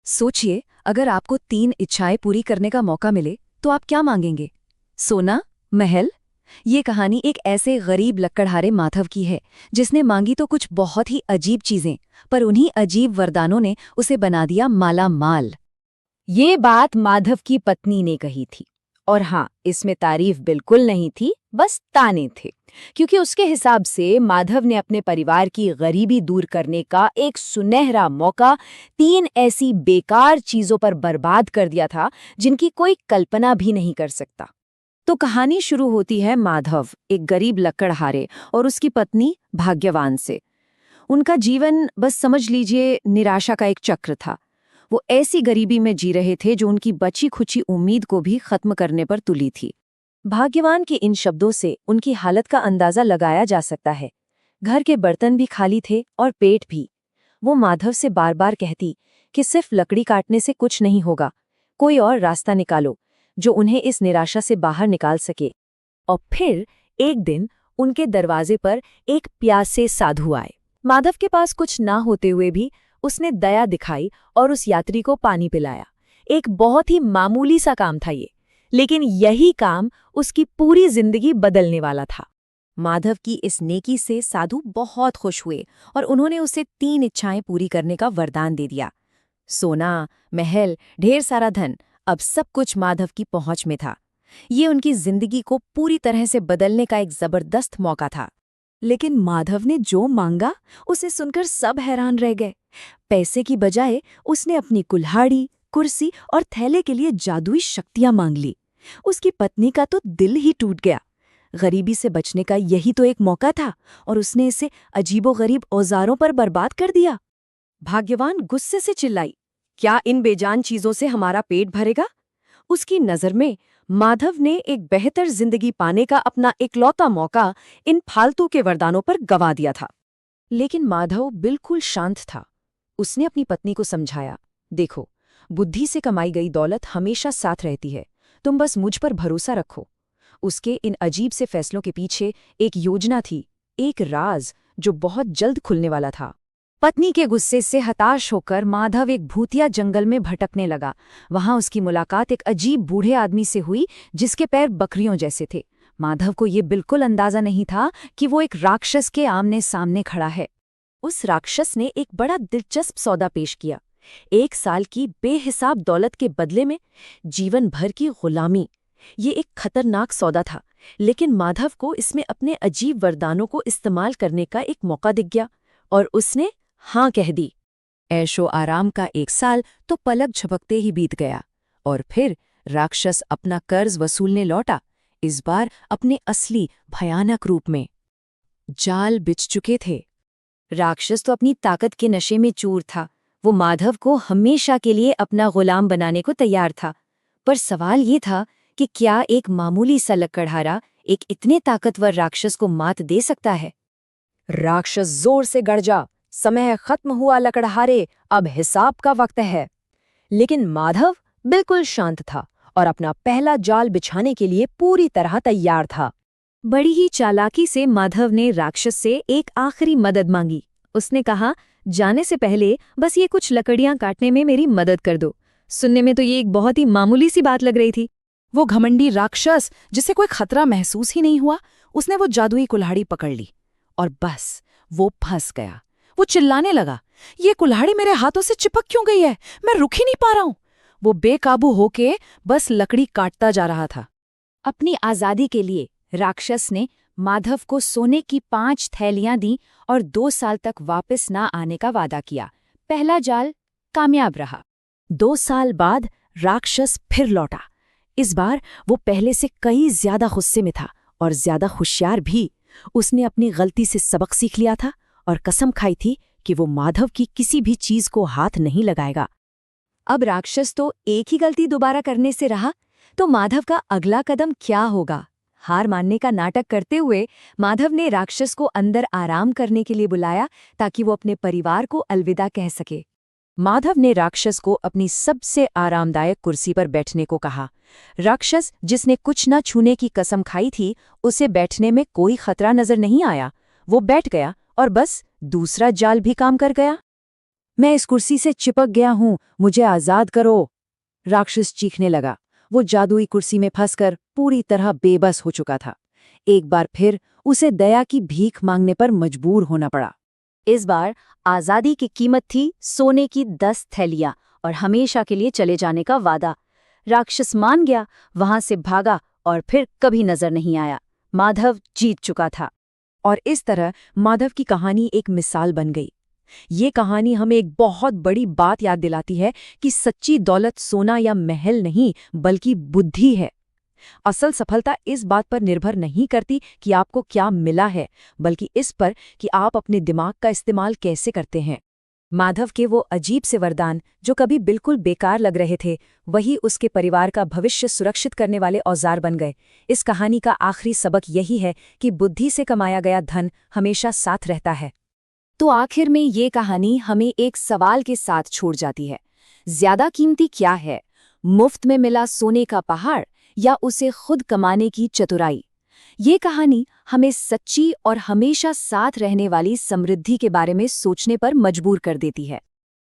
सोचिए, अगर आपको 3 इच्छाएं पूरी करने का मौका मिले तो आप क्या मांगेंगे? सोना? महल? ये कहानी एक ऐसे गरीब लक्कड़हारे माधव की है जिसने मांगी तो कुछ बहुत ही अजीब चीजें, पर उन्हीं अजीब वरदानों ने उसे बना दिया माला माल। ये बात माधव की पत्नी ने कही थी। और हाँ, इसमें तारीफ बिल्कुल नहीं थी, बस ताने थे। क्योंकि उसके हिसाब से माधव ने अपने परिवार की गरीबी दूर करने का एक सुनहरा मौका 3 ऐसी बेकार चीजों पर बर्बाद कर दिया था जिनकी कोई कल्पना भी नहीं कर सकता। तो कहानी शुरू होती है माधव, एक गरीब लकड़हारे, और उसकी पत्नी भाग्यवान से। उनका जीवन बस समझ लीजिए निराशा का एक चक्र था। वो ऐसी गरीबी में जी रहे थे जो उनकी बची खुची उम्मीद को भी खत्म करने पर तुली थी। भाग्यवान के इन शब्दों से उनकी हालत का अंदाजा लगाया जा सकता है। घर के बर्तन भी खाली थे और पेट भी। वो माधव से बार बार कहती कि सिर्फ लकड़ी काटने से कुछ नहीं होगा, कोई और रास्ता निकालो जो उन्हें इस निराशा से बाहर निकाल सके। और फिर एक दिन उनके दरवाजे पर एक प्यासे साधु आए। माधव के पास कुछ ना होते हुए भी उसने दया दिखाई और उस यात्री को पानी पिलाया। एक बहुत ही मामूली सा काम था ये, लेकिन यही काम उसकी पूरी जिंदगी बदलने वाला था। माधव की इस नेकी से साधु बहुत खुश हुए और उन्होंने उसे 3 इच्छाएं पूरी करने का वरदान दे दिया। सोना, महल, ढेर सारा धन, अब सब कुछ माधव की पहुंच में था। ये उनकी जिंदगी को पूरी तरह से बदलने का एक जबरदस्त मौका था। लेकिन माधव ने जो मांगा उसे सुनकर सब हैरान रह गए। पैसे की बजाय उसने अपनी कुल्हाड़ी, कुर्सी और थैले के लिए जादुई शक्तियां मांग ली। उसकी पत्नी का तो दिल ही टूट गया। गरीबी से बचने का यही तो एक मौका था और उसने इसे अजीबोगरीब औजारों पर बर्बाद कर दिया। भाग्यवान गुस्से से चिल्लाई, क्या इन बेजान चीजों से हमारा पेट भरेगा? उसकी नजर में माधव ने एक बेहतर जिंदगी पाने का अपना इकलौता मौका इन फालतू के वरदानों पर गंवा दिया था। लेकिन माधव बिल्कुल शांत था। उसने अपनी पत्नी को समझाया, देखो, बुद्धि से कमाई गई दौलत हमेशा साथ रहती है, तुम बस मुझ पर भरोसा रखो। उसके इन अजीब से फैसलों के पीछे एक योजना थी, एक राज जो बहुत जल्द खुलने वाला था। पत्नी के गुस्से से हताश होकर माधव एक भूतिया जंगल में भटकने लगा। वहां उसकी मुलाकात एक अजीब बूढ़े आदमी से हुई जिसके पैर बकरियों जैसे थे। माधव को ये बिल्कुल अंदाजा नहीं था कि वो एक राक्षस के आमने सामने खड़ा है। उस राक्षस ने एक बड़ा दिलचस्प सौदा पेश किया। 1 साल की बेहिसाब दौलत के बदले में जीवन भर की गुलामी। ये एक खतरनाक सौदा था, लेकिन माधव को इसमें अपने अजीब वरदानों को इस्तेमाल करने का एक मौका दिख गया और उसने हाँ कह दी। ऐशो आराम का 1 साल तो पलक झपकते ही बीत गया और फिर राक्षस अपना कर्ज वसूलने लौटा, इस बार अपने असली भयानक रूप में। जाल बिछ चुके थे। राक्षस तो अपनी ताकत के नशे में चूर था। वो माधव को हमेशा के लिए अपना गुलाम बनाने को तैयार था। पर सवाल ये था कि क्या एक मामूली सा लकड़हारा एक इतने ताकतवर राक्षस को मात दे सकता है? राक्षस जोर से गरजा, समय खत्म हुआ लकड़हारे, अब हिसाब का वक्त है। लेकिन माधव बिल्कुल शांत था और अपना पहला जाल बिछाने के लिए पूरी तरह तैयार था। बड़ी ही चालाकी से माधव ने राक्षस से एक आखिरी मदद मांगी। उसने कहा, जाने से पहले बस ये कुछ लकड़ियां काटने में मेरी मदद कर दो। सुनने में तो ये एक बहुत ही मामूली सी बात लग रही थी। वो घमंडी राक्षस, जिसे कोई खतरा महसूस ही नहीं हुआ, उसने वो जादुई कुल्हाड़ी पकड़ ली और बस वो फंस गया। वो चिल्लाने लगा, ये कुल्हाड़ी मेरे हाथों से चिपक क्यों गई है? मैं रुक ही नहीं पा रहा हूं। वो बेकाबू होके बस लकड़ी काटता जा रहा था। अपनी आजादी के लिए राक्षस ने माधव को सोने की 5 थैलियां दी और 2 साल तक वापस ना आने का वादा किया। पहला जाल कामयाब रहा। 2 साल बाद राक्षस फिर लौटा। इस बार वो पहले से कई ज्यादा गुस्से में था और ज्यादा होशियार भी। उसने अपनी गलती से सबक सीख लिया था और कसम खाई थी कि वो माधव की किसी भी चीज को हाथ नहीं लगाएगा। अब राक्षस तो एक ही गलती दोबारा करने से रहा, तो माधव का अगला कदम क्या होगा? हार मानने का नाटक करते हुए माधव ने राक्षस को अंदर आराम करने के लिए बुलाया ताकि वो अपने परिवार को अलविदा कह सके। माधव ने राक्षस को अपनी सबसे आरामदायक कुर्सी पर बैठने को कहा। राक्षस, जिसने कुछ न छूने की कसम खाई थी, उसे बैठने में कोई खतरा नजर नहीं आया। वो बैठ गया और बस दूसरा जाल भी काम कर गया। मैं इस कुर्सी से चिपक गया हूँ, मुझे आजाद करो। राक्षस चीखने लगा। वो जादुई कुर्सी में फंसकर पूरी तरह बेबस हो चुका था। एक बार फिर उसे दया की भीख मांगने पर मजबूर होना पड़ा। इस बार आजादी की कीमत थी सोने की 10 थैलियां और हमेशा के लिए चले जाने का वादा। राक्षस मान गया, वहां से भागा और फिर कभी नजर नहीं आया। माधव जीत चुका था। और इस तरह माधव की कहानी एक मिसाल बन गई। ये कहानी हमें एक बहुत बड़ी बात याद दिलाती है कि सच्ची दौलत सोना या महल नहीं बल्कि बुद्धि है। असल सफलता इस बात पर निर्भर नहीं करती कि आपको क्या मिला है, बल्कि इस पर कि आप अपने दिमाग का इस्तेमाल कैसे करते हैं। माधव के वो अजीब से वरदान जो कभी बिल्कुल बेकार लग रहे थे, वही उसके परिवार का भविष्य सुरक्षित करने वाले औजार बन गए। इस कहानी का आखिरी सबक यही है कि बुद्धि से कमाया गया धन हमेशा साथ रहता है। तो आखिर में ये कहानी हमें एक सवाल के साथ छोड़ जाती है। ज्यादा कीमती क्या है, मुफ्त में मिला सोने का पहाड़ या उसे खुद कमाने की चतुराई? ये कहानी हमें सच्ची और हमेशा साथ रहने वाली समृद्धि के बारे में सोचने पर मजबूर कर देती है।